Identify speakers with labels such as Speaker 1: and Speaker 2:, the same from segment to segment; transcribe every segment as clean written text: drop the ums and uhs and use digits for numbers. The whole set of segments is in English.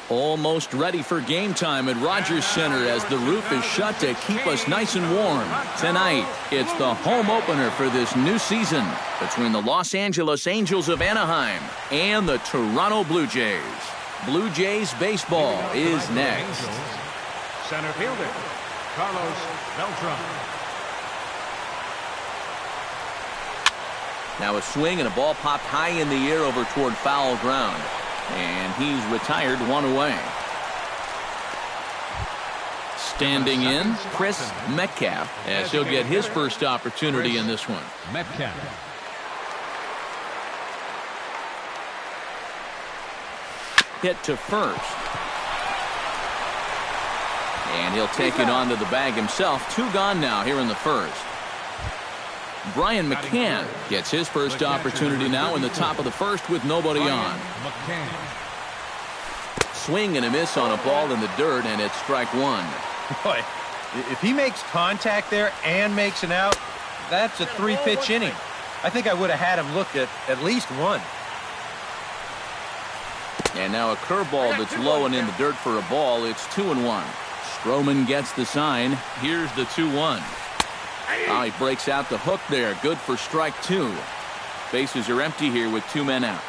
Speaker 1: Almost ready for game time at Rogers Center as the roof is shut to keep us nice and warm. Tonight, it's the home opener for this new season between the Los Angeles Angels of Anaheim and the Toronto Blue Jays. Blue Jays baseball is next.
Speaker 2: Center fielder, Carlos Beltran.
Speaker 1: Now a swing and a ball popped high in the air over toward foul ground. And he's retired, one away. Standing in, Chris Metcalf, as he'll get his first opportunity in this one.
Speaker 2: Metcalf.
Speaker 1: Hit to first. And he'll take it onto the bag himself. 2 gone now here in the first. Brian McCann gets his first opportunity now in the top of the first with nobody on. Swing and a miss on a ball in the dirt, and it's strike one.
Speaker 3: Boy, if he makes contact there and makes an out, that's a 3-pitch inning. I think I would have had him look at least one.
Speaker 1: And now a curveball that's low and in the dirt for a ball. It's 2-1. Stroman gets the sign. Here's the 2-1. Oh, he breaks out the hook there. Good for strike 2. Bases are empty here with 2 men out.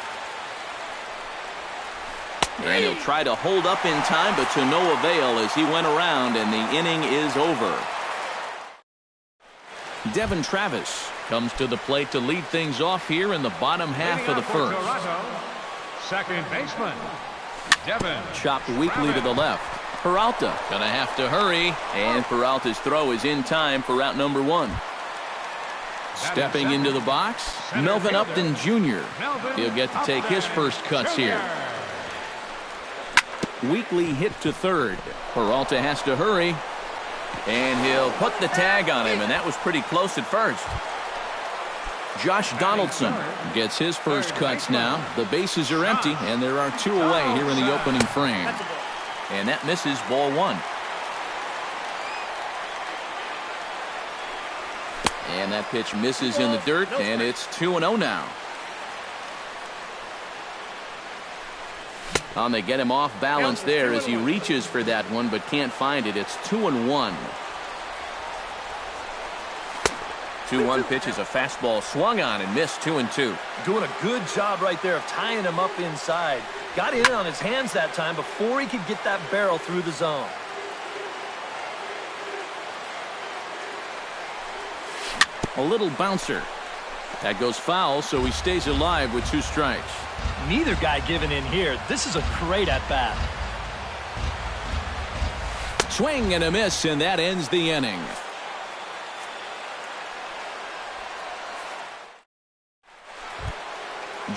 Speaker 1: And he'll try to hold up in time, but to no avail as he went around, and the inning is over. Devin Travis comes to the plate to lead things off here in the bottom half of the first.
Speaker 2: Second baseman, Devin.
Speaker 1: Chopped weakly to the left. Peralta gonna have to hurry, and Peralta's throw is in time for out number 1. Stepping into the box, Melvin Upton Jr. He'll get to take his first cuts here. Weakly hit to third. Peralta has to hurry, and he'll put the tag on him, and that was pretty close at first. Josh Donaldson gets his first cuts now. The bases are empty, and there are 2 away here in the opening frame. And that misses, ball 1. And that pitch misses in the dirt, and it's 2-0 now. They get him off balance there as he reaches for that one, but can't find it. It's 2-1. 2-1 pitch is a fastball swung on and missed. 2-2.
Speaker 4: Doing a good job right there of tying him up inside. Got in on his hands that time before he could get that barrel through the zone.
Speaker 1: A little bouncer. That goes foul, so he stays alive with 2 strikes.
Speaker 4: Neither guy giving in here. This is a great at-bat.
Speaker 1: Swing and a miss, and that ends the inning.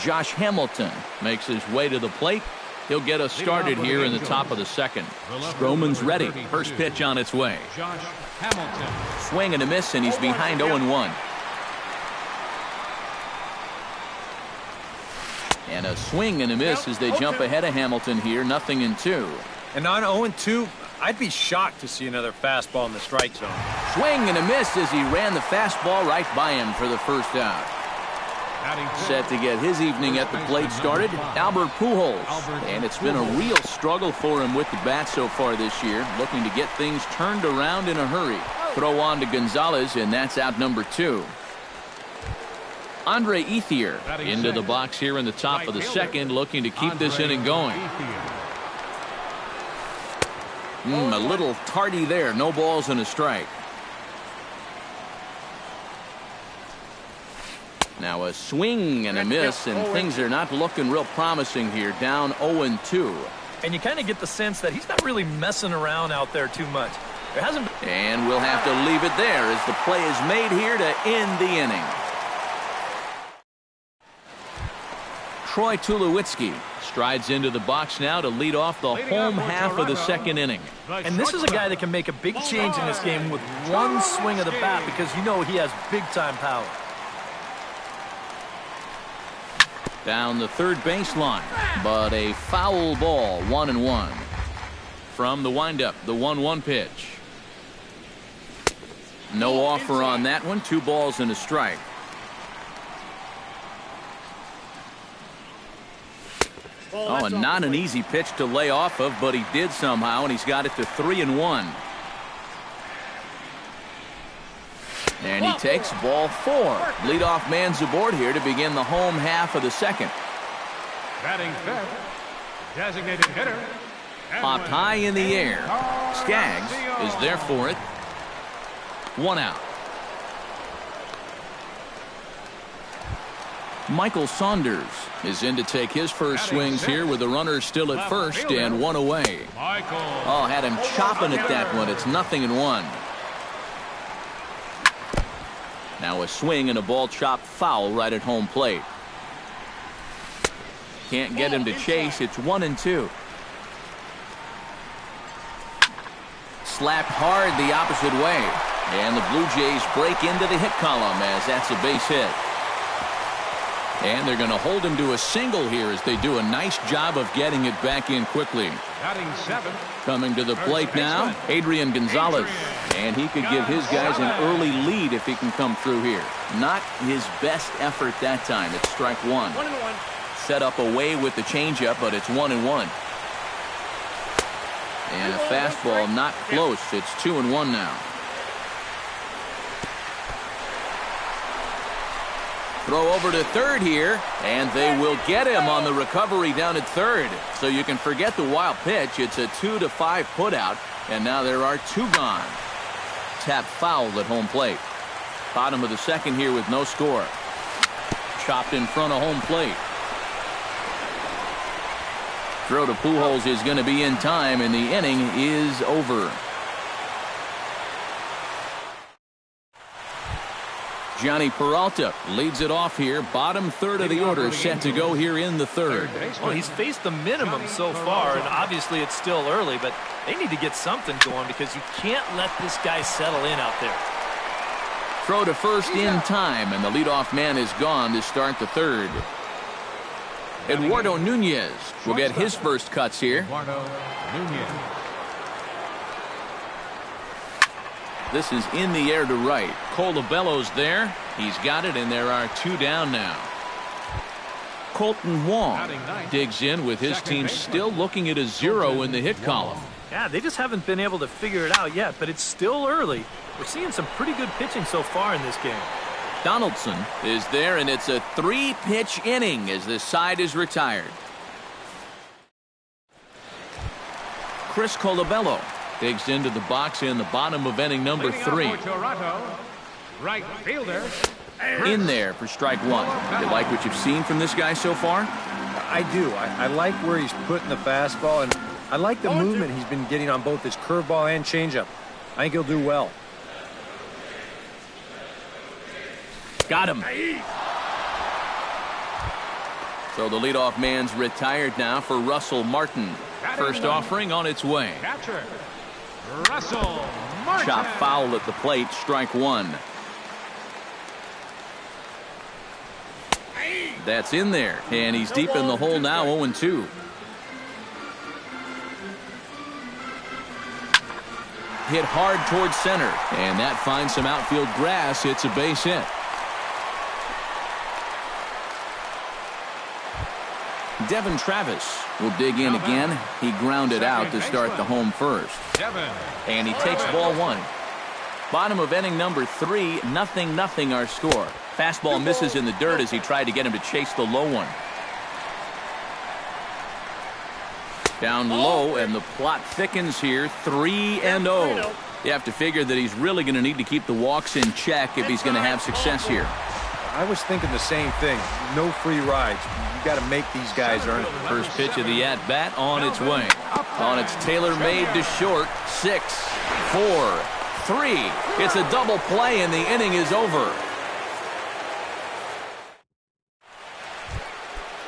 Speaker 1: Josh Hamilton makes his way to the plate. He'll get us started here in the top of the second. Stroman's ready. First pitch on its way.
Speaker 2: Josh Hamilton.
Speaker 1: Swing and a miss, and he's behind 0-1. And a swing and a miss as they jump ahead of Hamilton here. 0-2.
Speaker 3: And on 0-2, I'd be shocked to see another fastball in the strike zone.
Speaker 1: Swing and a miss as he ran the fastball right by him for the first out. Set to get his evening at the plate started, Albert Pujols. And it's been a real struggle for him with the bat so far this year, looking to get things turned around in a hurry. Throw on to Gonzalez, and that's out number 2. Andre Ethier into the box here in the top of the second, looking to keep this inning going. A little tardy there. No balls and a strike. Now a swing and a miss, and things are not looking real promising here. Down 0-2.
Speaker 4: And you kind of get the sense that he's not really messing around out there too much. There hasn't been...
Speaker 1: And we'll have to leave it there as the play is made here to end the inning. Troy Tulowitzki strides into the box now to lead off the home half of the second inning.
Speaker 4: And this is a guy that can make a big change in this game with one swing of the bat, because you know he has big-time power.
Speaker 1: Down the third baseline, but a foul ball. 1-1. From the windup, the 1-1 pitch. No offer on that one. 2 balls and a strike. Oh, and not an easy pitch to lay off of, but he did somehow, and he's got it to 3-1. And he takes ball 4. Leadoff man's aboard here to begin the home half of the second.
Speaker 2: Batting fifth, designated hitter.
Speaker 1: Popped high in the air. Skaggs is there for it. 1 out. Michael Saunders is in to take his first swings here with the runner still at first and 1 away. Oh, had him chopping at that one. It's 0-1. Now a swing and a ball chopped foul right at home plate. Can't get him to chase. It's 1-2. Slapped hard the opposite way. And the Blue Jays break into the hit column as that's a base hit. And they're going to hold him to a single here as they do a nice job of getting it back in quickly.
Speaker 2: Batting seventh.
Speaker 1: Coming to the plate now, Adrian Gonzalez. And he could give his guys an early lead if he can come through here. Not his best effort that time. It's strike 1. Set up away with the changeup, but it's 1-1. And a fastball not close. It's 2-1 now. Throw over to third here, and they will get him on the recovery down at third. So you can forget the wild pitch. It's a 2-5 putout, and now there are 2 gone. Tap fouled at home plate. Bottom of the second here with no score. Chopped in front of home plate. Throw to Pujols is going to be in time, and the inning is over. Johnny Peralta leads it off here. Bottom third of the order set to go here in the third.
Speaker 4: Well, he's faced the minimum so far, and obviously it's still early, but they need to get something going because you can't let this guy settle in out there.
Speaker 1: Throw to first in time, and the leadoff man is gone to start the third. Eduardo Nunez will get his first cuts here. This is in the air to right. Colabello's there. He's got it, and there are 2 down now. Colton Wong digs in with his team still looking at a 0 in the hit column.
Speaker 4: Yeah, they just haven't been able to figure it out yet, but it's still early. We're seeing some pretty good pitching so far in this game.
Speaker 1: Donaldson is there, and it's a 3-pitch inning as this side is retired. Chris Colabello digs into the box in the bottom of inning number 3.
Speaker 2: Right fielder.
Speaker 1: In there for strike 1. You like what you've seen from this guy so far?
Speaker 3: I do. I like where he's putting the fastball, and I like the movement he's been getting on both his curveball and changeup. I think he'll do well.
Speaker 1: Got him. So the leadoff man's retired now for Russell Martin. First offering on its way.
Speaker 2: Catcher Russell Martin.
Speaker 1: Chop foul at the plate, strike 1. That's in there, and he's deep in the hole now, 0-2. Hit hard towards center, and that finds some outfield grass. It's a base hit. Devin Travis will dig in again. He grounded out to start the home first. And he takes ball 1. Bottom of inning number 3, 0-0 our score. Fastball misses in the dirt as he tried to get him to chase the low one. Down low, and the plot thickens here, 3-0. You have to figure that he's really going to need to keep the walks in check if he's going to have success here.
Speaker 3: I was thinking the same thing. No free rides. You got to make these guys earn it.
Speaker 1: First pitch of the at-bat on its way. On its tailor-made to short. 6, 4, 3. It's a double play, and the inning is over.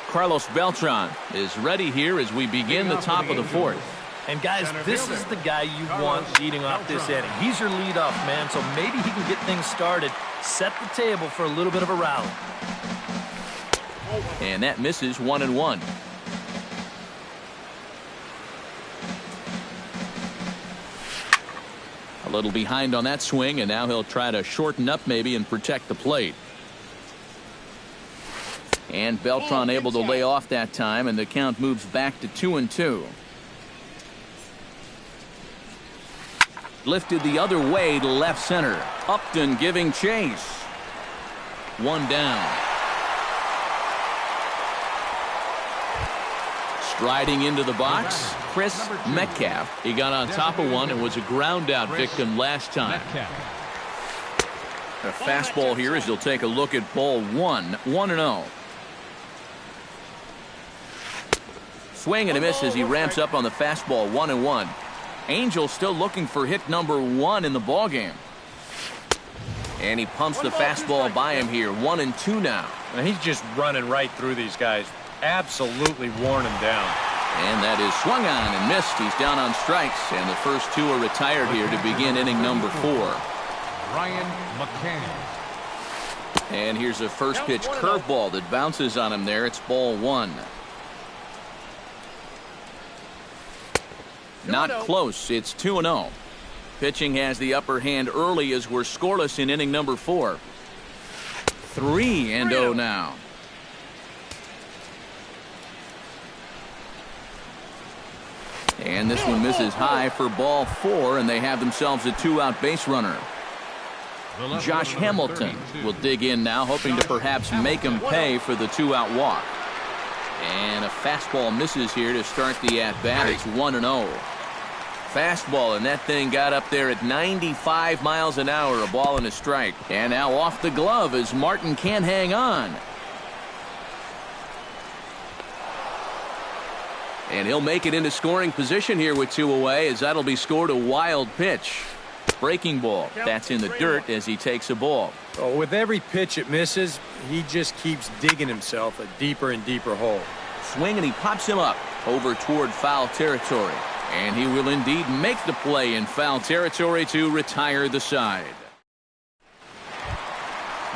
Speaker 1: Carlos Beltran is ready here as we begin the top of the 4th.
Speaker 4: And guys, this is the guy you want leading off this inning. He's your leadoff man, so maybe he can get things started, set the table for a little bit of a rally.
Speaker 1: And that misses, 1-1. A little behind on that swing, and now he'll try to shorten up maybe and protect the plate. And Beltran able to lay off that time, and the count moves back to 2-2. Lifted the other way to left center. Upton giving chase. One down. Striding into the box, Chris Metcalf. He got on top of one and was a ground out victim last time. A fastball here as he'll take a look at ball one. 1-0. Swing and a miss as he ramps up on the fastball. 1-1. Angel still looking for hit number 1 in the ballgame. And he pumps the fastball by him here. 1-2 now.
Speaker 3: And he's just running right through these guys. Absolutely worn them down.
Speaker 1: And that is swung on and missed. He's down on strikes, and the first 2 are retired here to begin inning number 4.
Speaker 2: Ryan McCann.
Speaker 1: And here's a first pitch curveball that bounces on him there. It's ball 1. Not close. It's 2-0. Pitching has the upper hand early as we're scoreless in inning number 4. 3-0 now. And this one misses high for ball 4, and they have themselves a 2-out base runner. Josh Hamilton will dig in now, hoping to perhaps make him pay for the 2-out walk. And a fastball misses here to start the at-bat. It's 1-0. Fastball, and that thing got up there at 95 miles an hour, a ball and a strike. And now off the glove as Martin can't hang on. And he'll make it into scoring position here with 2 away, as that'll be scored a wild pitch. Breaking ball. That's in the dirt as he takes a ball.
Speaker 3: Oh, with every pitch it misses, he just keeps digging himself a deeper and deeper hole.
Speaker 1: Swing, and he pops him up over toward foul territory. And he will indeed make the play in foul territory to retire the side.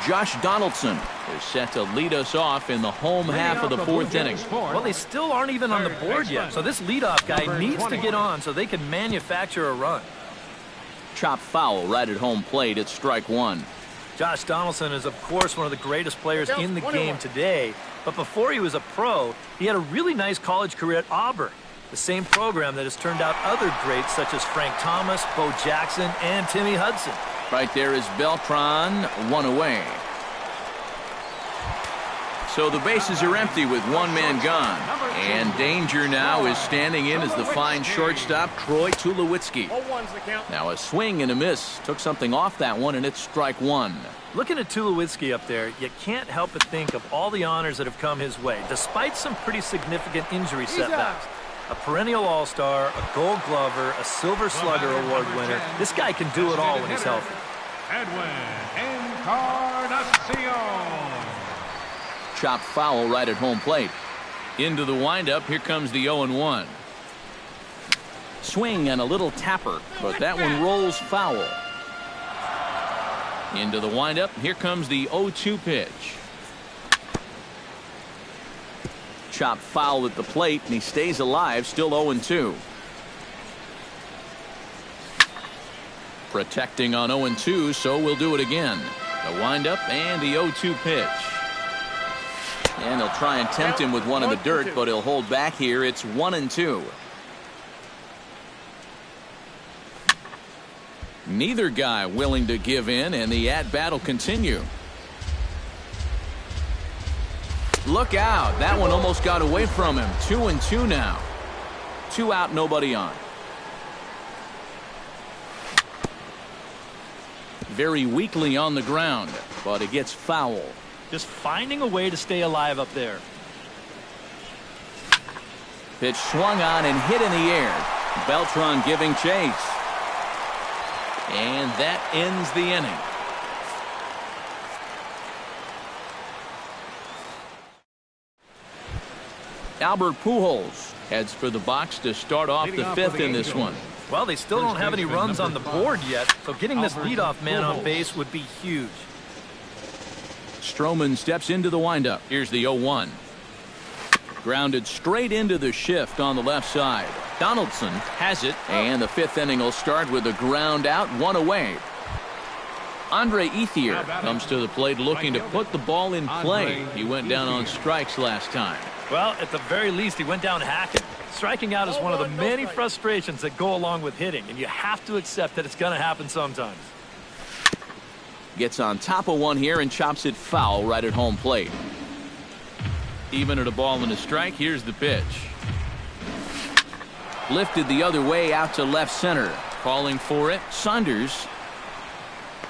Speaker 1: Josh Donaldson is set to lead us off in the home half of the 4th inning.
Speaker 4: Well, they still aren't even on the board yet, so this leadoff guy needs to get on so they can manufacture a run.
Speaker 1: Chop foul right at home plate. It's strike 1.
Speaker 4: Josh Donaldson is, of course, one of the greatest players in the game today, but before he was a pro, he had a really nice college career at Auburn, the same program that has turned out other greats such as Frank Thomas, Bo Jackson, and Timmy Hudson.
Speaker 1: Right there is Beltran, 1 away. So the bases are empty with 1 man gone. And danger now is standing in as the fine shortstop, Troy Tulowitzki. Now a swing and a miss. Took something off that one, and it's strike 1.
Speaker 4: Looking at Tulowitzki up there, you can't help but think of all the honors that have come his way, despite some pretty significant injury setbacks. A perennial all-star, a gold glover, a silver slugger award winner. This guy can do it all when he's healthy.
Speaker 2: Edwin Encarnacion.
Speaker 1: Chop foul right at home plate. Into the windup. Here comes the 0-1. Swing and a little tapper, but that one rolls foul. Into the windup. Here comes the 0-2 pitch. Chop foul at the plate, and he stays alive, still 0-2. Protecting on 0-2, so we'll do it again. The windup and the 0-2 pitch. And they'll try and tempt him with one in the dirt, but he'll hold back here. It's 1-2. Neither guy willing to give in, and the at-bat will continue. Look out. That one almost got away from him. 2-2 now. 2 out, nobody on. Very weakly on the ground, but it gets foul.
Speaker 4: Just finding a way to stay alive up there.
Speaker 1: Pitch swung on and hit in the air. Beltran giving chase. And that ends the inning. Albert Pujols heads for the box to start off the 5th in this one.
Speaker 4: Well, they still don't have any runs on the board yet, so getting this leadoff man on base would be huge.
Speaker 1: Stroman steps into the windup. Here's the 0-1. Grounded straight into the shift on the left side. Donaldson has it, and the 5th inning will start with a ground out, 1 away. Andre Ethier comes to the plate looking to put the ball in play. He went down on strikes last time.
Speaker 4: Well, at the very least, he went down hacking. Striking out is one of the many frustrations that go along with hitting, and you have to accept that it's going to happen sometimes.
Speaker 1: Gets on top of one here and chops it foul right at home plate. Even at a ball and a strike, here's the pitch. Lifted the other way out to left center. Calling for it, Saunders.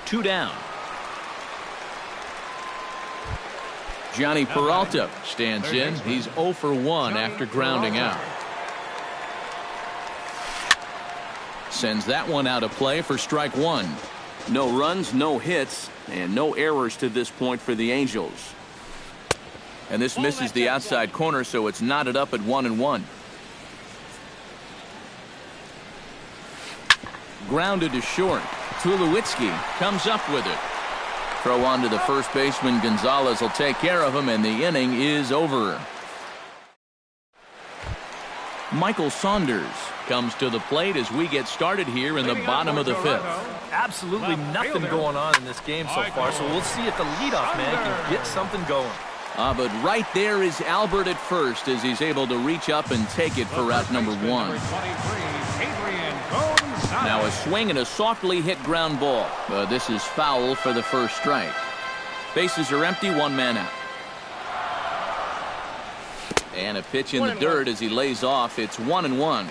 Speaker 1: 2 down. Johnny Peralta stands in. He's 0 for 1 after grounding out. Sends that one out of play for strike 1. No runs, no hits, and no errors to this point for the Angels. And this misses the outside corner, so it's knotted up at 1-1. Grounded to short. Tulowitzki comes up with it. Throw on to the first baseman. Gonzalez will take care of him, and the inning is over. Michael Saunders comes to the plate as we get started here in the bottom of the 5th.
Speaker 4: Absolutely nothing going on in this game so far, so we'll see if the leadoff man can get something going.
Speaker 1: But right there is Albert at first as he's able to reach up and take it for out number 1. Now a swing and a softly hit ground ball. This is foul for the first strike. Bases are empty, 1 man out. And a pitch in the dirt as he lays off. It's 1-1.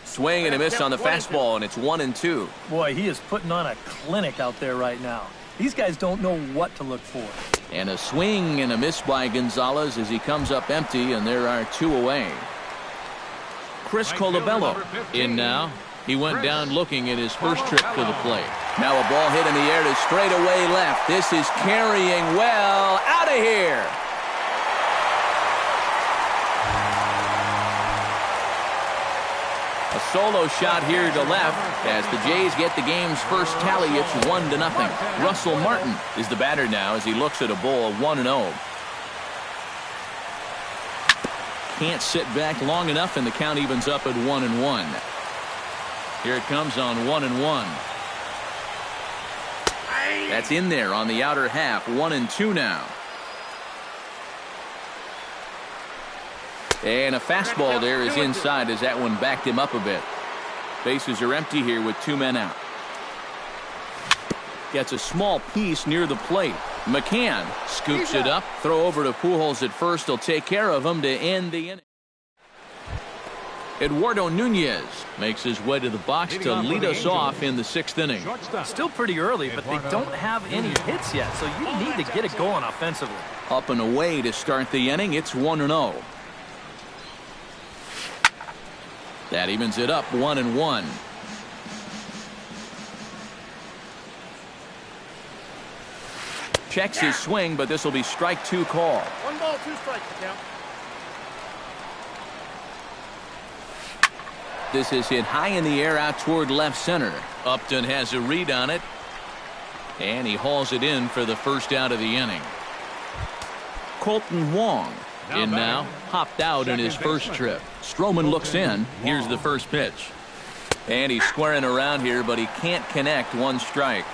Speaker 1: Swing and a miss on the fastball, and it's 1-2.
Speaker 4: Boy, he is putting on a clinic out there right now. These guys don't know what to look for.
Speaker 1: And a swing and a miss by Gonzalez as he comes up empty, and there are 2 away. Chris Colabello in now. He went down looking at his first trip to the plate. Now a ball hit in the air to straightaway left. This is carrying well out of here. A solo shot here to left as the Jays get the game's first tally. It's 1-0. Russell Martin is the batter now as he looks at a ball 1-0. Can't sit back long enough, and the count evens up at 1-1. Here it comes on 1-1. That's in there on the outer half. 1-2 now. And a fastball there is inside as that one backed him up a bit. Bases are empty here with 2 men out. Gets a small piece near the plate. McCann scoops it up. Throw over to Pujols at first. He'll take care of him to end the inning. Eduardo Nunez makes his way to the box to lead us off in the 6th inning.
Speaker 4: Still pretty early, but they don't have any hits yet, so you need to get it going offensively.
Speaker 1: Up and away to start the inning. It's 1-0. That evens it up 1-1. Checks his swing, but this will be strike 2 call.
Speaker 5: 1 ball, 2 strikes. Count.
Speaker 1: This is hit high in the air out toward left center. Upton has a read on it, and he hauls it in for the first out of the inning. Colton Wong in now, hopped out in his first trip. Stroman looks in. Here's the first pitch. And he's squaring around here, but he can't connect. 1 strike.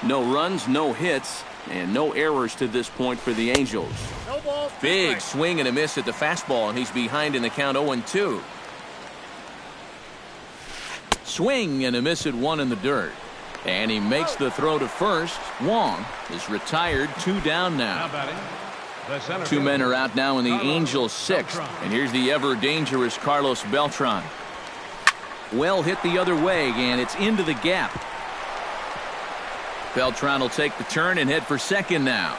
Speaker 1: No runs, no hits, and no errors to this point for the Angels.
Speaker 5: No balls,
Speaker 1: Big swing and a miss at the fastball, and he's behind in the count 0-2. Swing and a miss at 1 in the dirt. And he makes the throw to first. Wong is retired. 2 down now. 2 men are out now in the Angels' 6th. And here's the ever-dangerous Carlos Beltran. Well hit the other way, and it's into the gap. Beltran will take the turn and head for second now.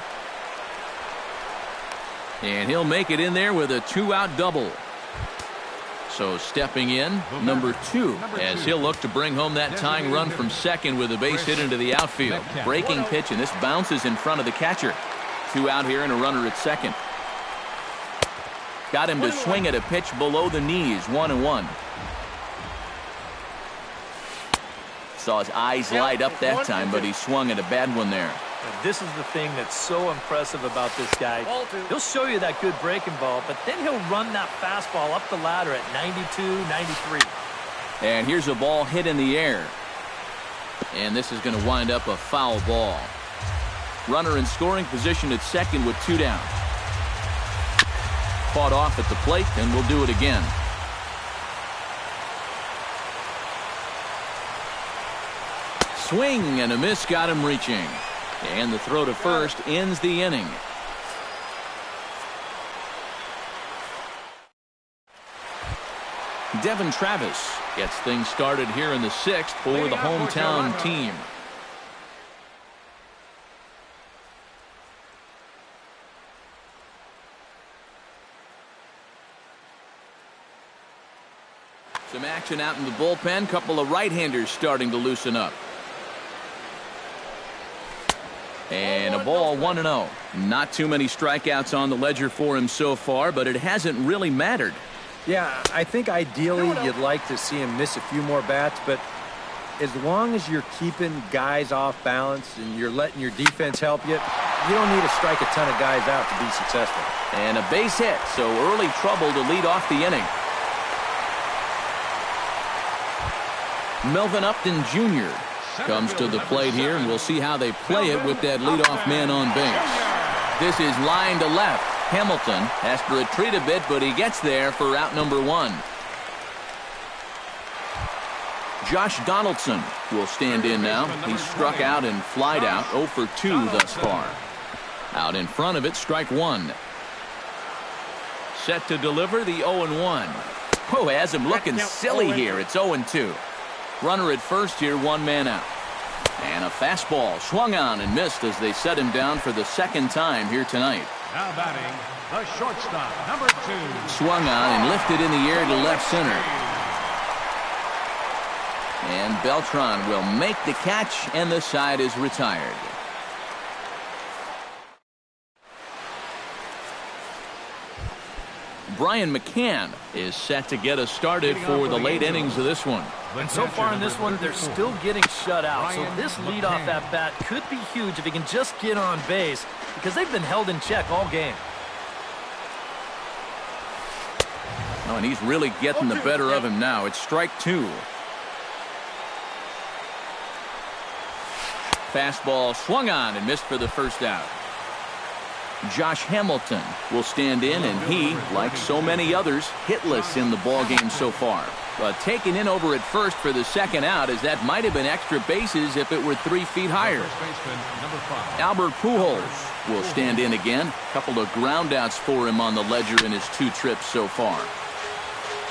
Speaker 1: And he'll make it in there with a 2-out double. So stepping in, number 2, as he'll look to bring home that tying run from second with a base hit into the outfield. Breaking pitch, and this bounces in front of the catcher. 2 out here and a runner at second. Got him to swing at a pitch below the knees. 1-1. Saw his eyes light up that time, but he swung at a bad one there.
Speaker 4: And this is the thing that's so impressive about this guy. He'll show you that good breaking ball, but then he'll run that fastball up the ladder at 92, 93.
Speaker 1: And here's a ball hit in the air. And this is going to wind up a foul ball. Runner in scoring position at second with 2 down. Fought off at the plate, and we'll do it again. Swing and a miss got him reaching. And the throw to first ends the inning. Devin Travis gets things started here in the 6th for the hometown team. Some action out in the bullpen. Couple of right-handers starting to loosen up. And a ball 1-0. Not too many strikeouts on the ledger for him so far, but it hasn't really mattered.
Speaker 3: Yeah, I think ideally you'd like to see him miss a few more bats, but as long as you're keeping guys off balance and you're letting your defense help you, you don't need to strike a ton of guys out to be successful.
Speaker 1: And a base hit, so early trouble to lead off the inning. Melvin Upton Jr. comes to the plate here, and we'll see how they play it with that leadoff man on base. This is line to left. Hamilton has to retreat a bit, but he gets there for out number 1. Josh Donaldson will stand in now. He's struck out and flied out 0 for 2 thus far. Out in front of it, strike 1. Set to deliver the 0-1. Oh, has him looking silly here. It's 0-2. Runner at first here, 1 man out. And a fastball swung on and missed as they set him down for the 2nd time here tonight.
Speaker 2: Now batting, the shortstop, number 2.
Speaker 1: Swung on and lifted in the air to left center. And Beltran will make the catch, and the side is retired. Brian McCann is set to get us started for the late innings of this one.
Speaker 4: And so far in this one, they're still getting shut out. So this leadoff at-bat could be huge if he can just get on base, because they've been held in check all game.
Speaker 1: Oh, and he's really getting the better of him now. It's strike 2. Fastball swung on and missed for the first out. Josh Hamilton will stand in, and he, like so many others, hitless in the ballgame so far. But taken in over at first for the 2nd out, as that might have been extra bases if it were 3 feet higher. Albert Pujols will stand in again. Couple of groundouts for him on the ledger in his 2 trips so far.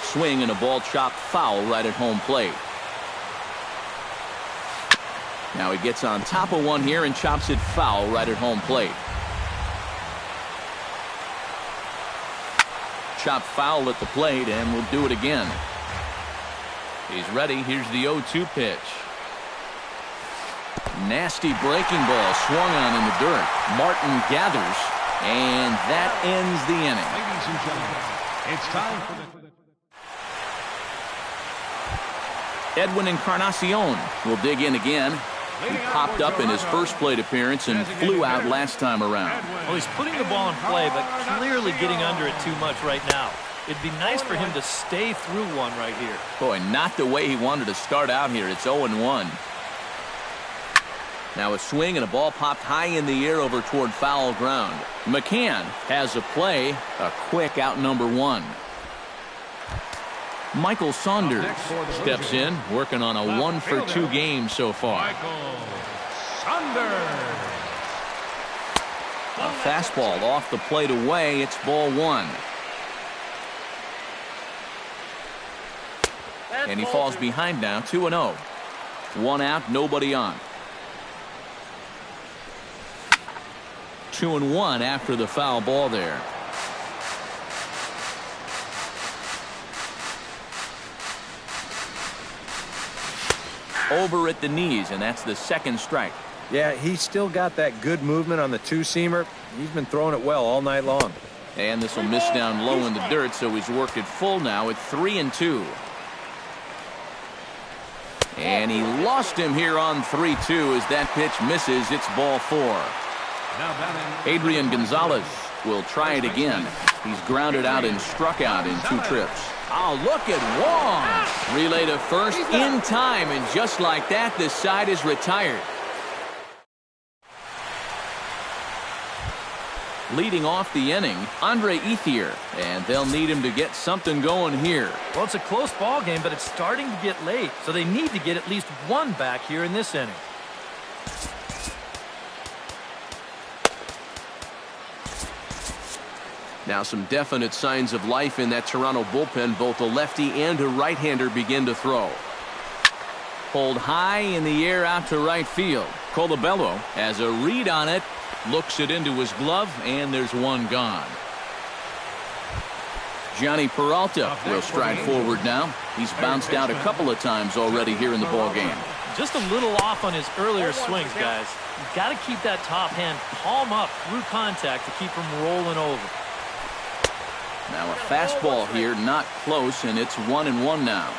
Speaker 1: Swing and a ball chopped foul right at home plate. Now he gets on top of one here and chops it foul right at home plate. Chopped foul at the plate, and we'll do it again. He's ready. Here's the 0-2 pitch. Nasty breaking ball swung on in the dirt. Martin gathers, and that ends the inning.
Speaker 2: Ladies and gentlemen, it's time for the...
Speaker 1: Edwin Encarnacion will dig in again. He popped up in his first plate appearance and flew out last time around.
Speaker 4: Well, he's putting the ball in play, but clearly getting under it too much right now. It'd be nice for him to stay through one right here.
Speaker 1: Boy, not the way he wanted to start out here. It's 0-1. Now a swing and a ball popped high in the air over toward foul ground. McCann has a play, a quick out number 1. Michael Saunders steps in, working on a 1 for 2 game so far.
Speaker 2: Michael Saunders.
Speaker 1: A fastball off the plate away. It's ball 1. And he falls behind now, 2-0. 1 out, nobody on. 2-1 after the foul ball there. Over at the knees, and that's the 2nd strike.
Speaker 3: Yeah, he's still got that good movement on the 2-seamer. He's been throwing it well all night long.
Speaker 1: And this will miss down low in the dirt, so he's worked it full now at 3-2. And he lost him here on 3-2 as that pitch misses. It's ball 4. Adrian Gonzalez will try it again. He's grounded out and struck out in 2 trips. Oh, look at Wong. Relay to first in time, and just like that, this side is retired. Leading off the inning, Andre Ethier, and they'll need him to get something going here.
Speaker 4: Well, it's a close ball game, but it's starting to get late, so they need to get at least one back here in this inning.
Speaker 1: Now some definite signs of life in that Toronto bullpen. Both a lefty and a right-hander begin to throw. Pulled high in the air out to right field. Colabello has a read on it. Looks it into his glove, and there's one gone. Johnny Peralta will stride forward now. He's bounced out a couple of times already here in the ball game.
Speaker 4: Just a little off on his earlier swings, guys. You've got to keep that top hand palm up through contact to keep him rolling over.
Speaker 1: Now a fastball here, not close, and it's 1-1 now.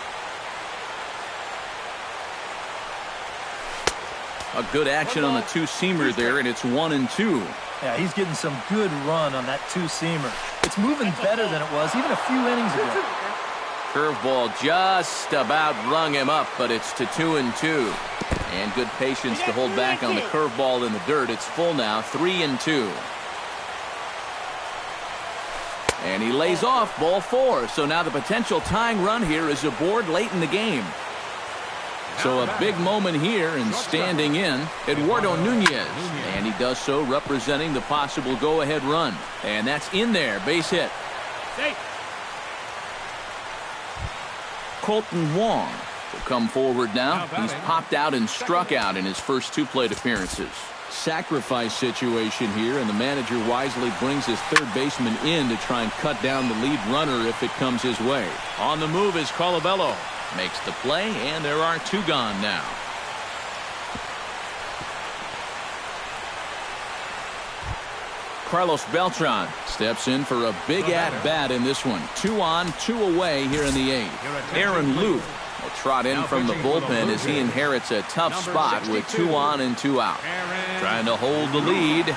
Speaker 1: A good action on the two-seamer there, and it's 1-2.
Speaker 4: Yeah, he's getting some good run on that two-seamer. It's moving better than it was even a few innings ago.
Speaker 1: Curveball just about rung him up, but it's to 2-2. And good patience to hold back on the curveball in the dirt. It's full now, 3-2. And he lays off ball 4. So now the potential tying run here is aboard late in the game. So a big moment here, and standing in, Eduardo Nunez. And he does so representing the possible go-ahead run. And that's in there, base hit. Colton Wong will come forward now. He's popped out and struck out in his first 2 plate appearances. Sacrifice situation here, and the manager wisely brings his third baseman in to try and cut down the lead runner if it comes his way. On the move is Colabello. Makes the play, and there are 2 gone now. Carlos Beltran steps in for a big at-bat in this one. 2 on, 2 away here in the 8th. Aaron Luke will trot in from the bullpen as he inherits a tough spot with 2 on and 2 out. Trying to hold the lead.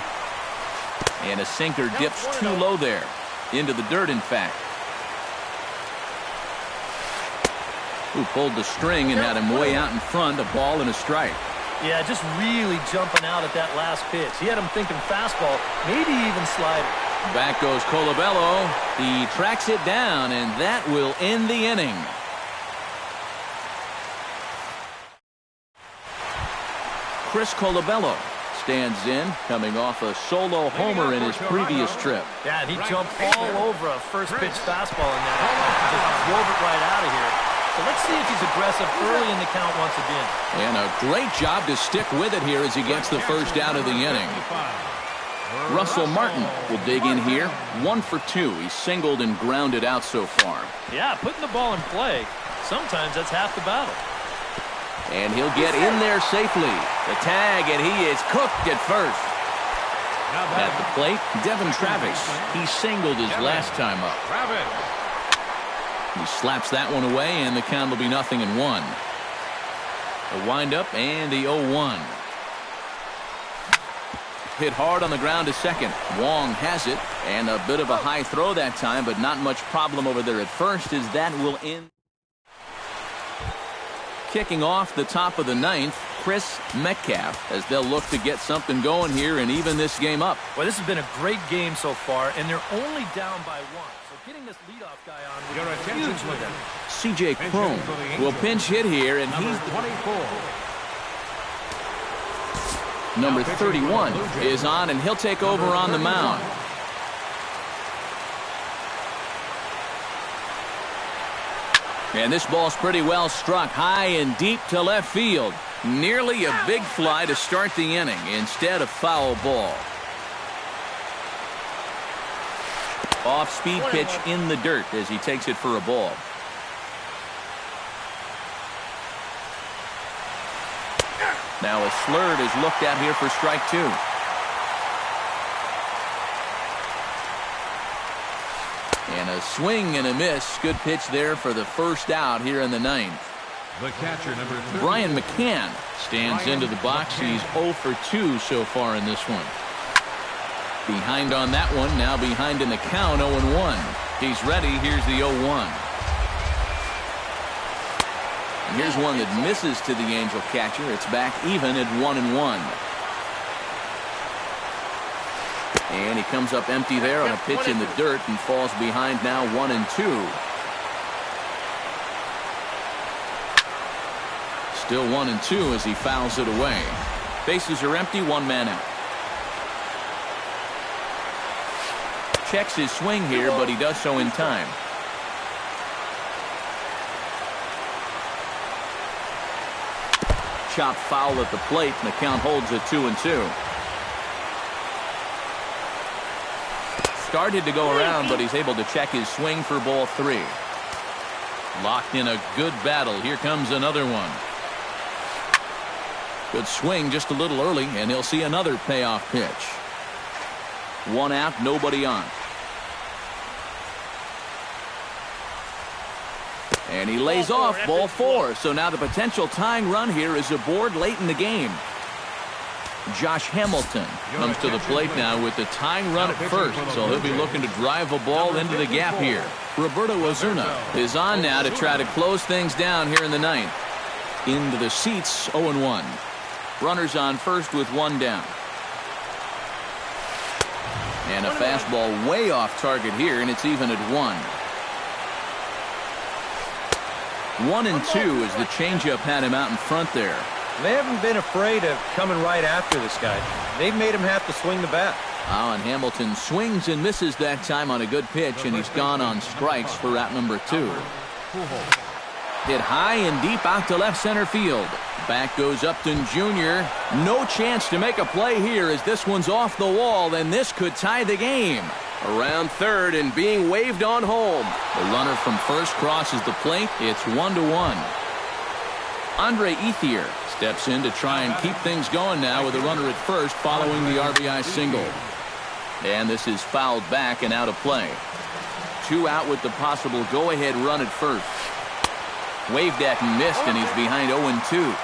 Speaker 1: And a sinker dips too low there. Into the dirt, in fact. Who pulled the string and had him way out in front, a ball and a strike.
Speaker 4: Yeah, just really jumping out at that last pitch. He had him thinking fastball, maybe even slider.
Speaker 1: Back goes Colabello. He tracks it down, and that will end the inning. Chris Colabello stands in, coming off a solo homer in his previous trip.
Speaker 4: Yeah, and he jumped all over a first pitch fastball in that. Just drove it right out of here. So let's see if he's aggressive early in the count once again.
Speaker 1: And a great job to stick with it here as he gets the first out of the inning. Russell Martin will dig in here. 1 for 2. He's singled and grounded out so far.
Speaker 4: Yeah, putting the ball in play, sometimes that's half the battle.
Speaker 1: And he'll get in there safely. The tag, and he is cooked at first. At the plate, Devin Travis. He singled his last time up. He slaps that one away, and the count will be 0-1. A windup and the 0-1. Hit hard on the ground to second. Wong has it, and a bit of a high throw that time, but not much problem over there at first, as that will end. Kicking off the top of the 9th, Chris Metcalf, as they'll look to get something going here and even this game up.
Speaker 4: Well, this has been a great game so far, and they're only down by 1. So getting this leadoff guy on will be huge with him.
Speaker 1: C.J. Cron will pinch hit here, and he's the
Speaker 2: 24.
Speaker 1: Number 31 is on, and he'll take over on the mound. And this ball's pretty well struck high and deep to left field. Nearly a big fly to start the inning instead of foul ball. Off-speed pitch in the dirt as he takes it for a ball. Now a slurve is looked at here for strike 2. And a swing and a miss. Good pitch there for the first out here in the 9th.
Speaker 2: The catcher, number 30.
Speaker 1: Brian McCann stands into the box. He's 0 for 2 so far in this one. Behind on that one, now behind in the count, 0-1. He's ready, here's the 0-1. And here's one that misses to the Angel catcher. It's back even at 1-1. And he comes up empty there on a pitch in the dirt and falls behind now 1-2. Still 1-2 as he fouls it away. Bases are empty, one man out. Checks his swing here, but he does so in time. Chop foul at the plate, and the count holds at 2-2. Started to go around, but he's able to check his swing for ball 3. Locked in a good battle. Here comes another one. Good swing just a little early, and he'll see another payoff pitch. One out, nobody on. And he lays off ball 4. So now the potential tying run here is aboard late in the game. Josh Hamilton comes to the plate now with the tying run at first. So he'll be looking to drive a ball into the gap here. Roberto Ozuna is on now to try to close things down here in the ninth. Into the seats, 0-1. Runners on first with one down. And a fastball way off target here, and it's even at 1. 1-2 as the changeup had him out in front there.
Speaker 3: They haven't been afraid of coming right after this guy. They've made him have to swing the bat.
Speaker 1: And Hamilton swings and misses that time on a good pitch, and he's gone on strikes for out number 2. Hit high and deep out to left center field. Back goes Upton Jr. No chance to make a play here as this one's off the wall, and this could tie the game. Around third and being waved on home. The runner from first crosses the plate. It's 1-1. Andre Ethier steps in to try and keep things going now with a runner at first following the RBI single. And this is fouled back and out of play. 2 out with the possible go-ahead run at first. Waved at and missed, and he's behind 0-2.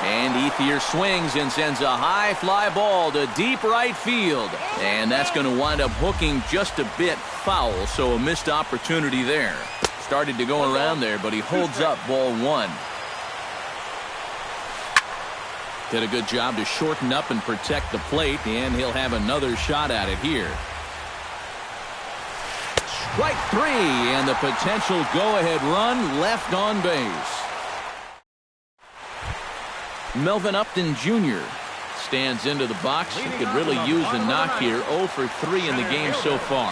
Speaker 1: And Ethier swings and sends a high fly ball to deep right field. And that's going to wind up hooking just a bit foul, so a missed opportunity there. Started to go around there, but he holds up ball 1. Did a good job to shorten up and protect the plate, and he'll have another shot at it here. Strike 3, and the potential go-ahead run left on base. Melvin Upton Jr. stands into the box. He could really use a knock here. 0 for 3 in the game so far.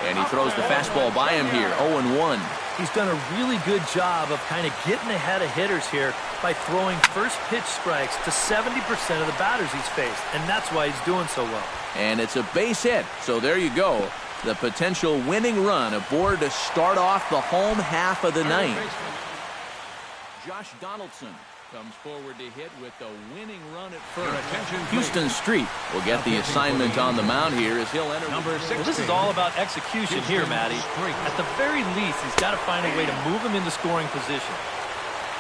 Speaker 1: And he throws the fastball by him here. 0-1.
Speaker 4: He's done a really good job of kind of getting ahead of hitters here by throwing first pitch strikes to 70% of the batters he's faced. And that's why he's doing so well.
Speaker 1: And it's a base hit. So there you go. The potential winning run aboard to start off the home half of the ninth. Josh Donaldson comes forward to hit with the winning run at first. Houston Street will get the assignment on the mound here as he'll enter.
Speaker 4: Well, this is all about execution here, Matty. At the very least, he's got to find a way to move him into scoring position.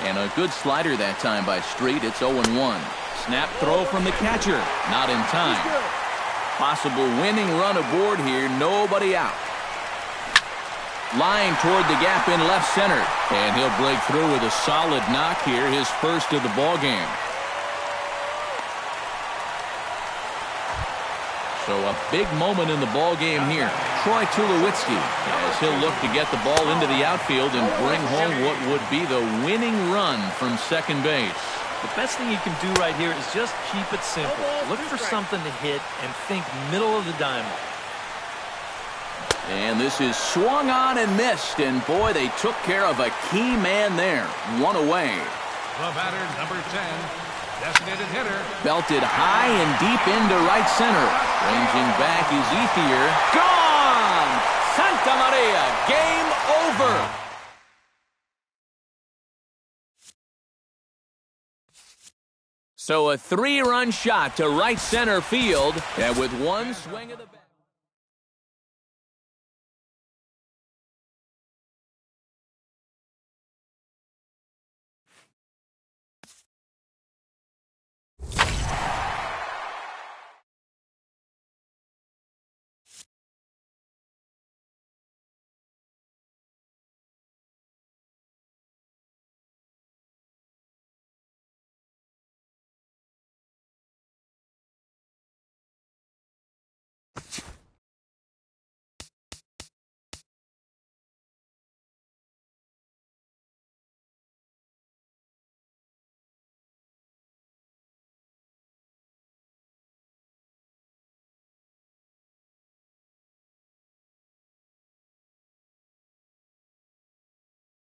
Speaker 1: And a good slider that time by Street. It's 0-1. Snap throw from the catcher. Not in time. Possible winning run aboard here. Nobody out. Line toward the gap in left center. And he'll break through with a solid knock here. His first of the ball game. So a big moment in the ball game here. Troy Tulowitzki as he'll look to get the ball into the outfield and bring home what would be the winning run from second base.
Speaker 4: The best thing you can do right here is just keep it simple. Look for something to hit and think middle of the diamond.
Speaker 1: And this is swung on and missed. And boy, they took care of a key man there. One away.
Speaker 2: The batter, number 10, designated hitter.
Speaker 1: Belted high and deep into right center. Ranging back is Ethier. Gone! Santa Maria, game over. So a 3-run shot to right center field, and with one swing of the bat.